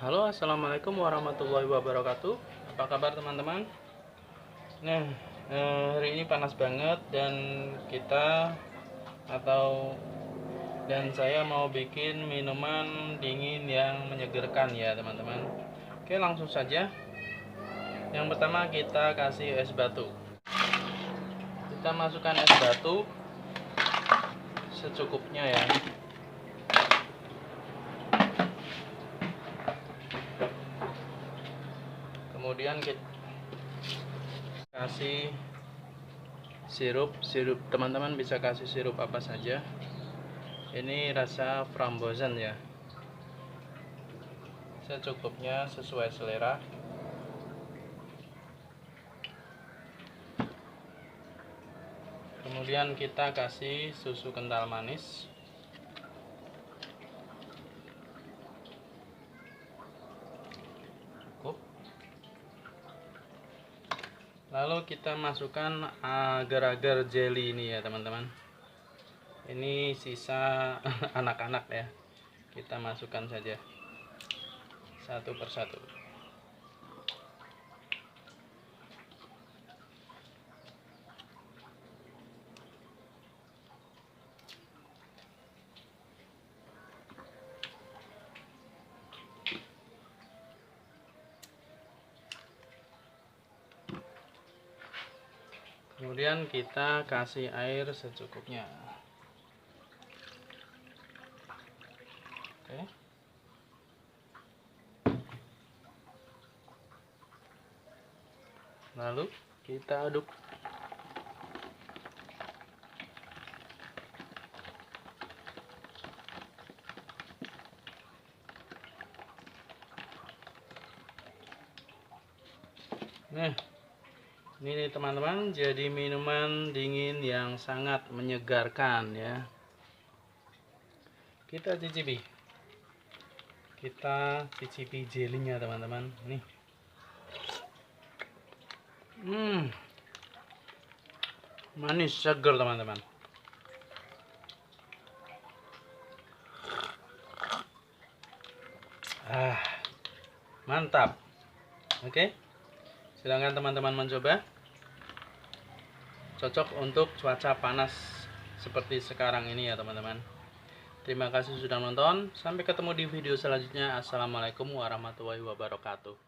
Halo, assalamualaikum warahmatullahi wabarakatuh. Apa kabar teman-teman? Nah, hari ini panas banget dan kita atau dan saya mau bikin minuman dingin yang menyegarkan ya teman-teman. Oke, langsung saja. Yang pertama kita kasih es batu. Kita masukkan es batu secukupnya ya. Kemudian kita kasih sirup teman-teman bisa kasih sirup apa saja. Ini rasa frambozen ya, secukupnya sesuai selera. Kemudian kita kasih susu kental manis. Cukup. Lalu kita masukkan agar-agar jelly ini ya teman-teman. Ini sisa anak-anak ya. Kita masukkan saja satu persatu. Kemudian kita kasih air secukupnya. Oke. Lalu kita aduk. Nah, ini nih teman-teman, jadi minuman dingin yang sangat menyegarkan ya. Kita cicipi jelinya teman-teman. Nih. Manis seger teman-teman. Mantap. Oke. Silahkan teman-teman mencoba. Cocok untuk cuaca panas seperti sekarang ini ya teman-teman. Terima kasih sudah nonton. Sampai ketemu di video selanjutnya. Assalamualaikum warahmatullahi wabarakatuh.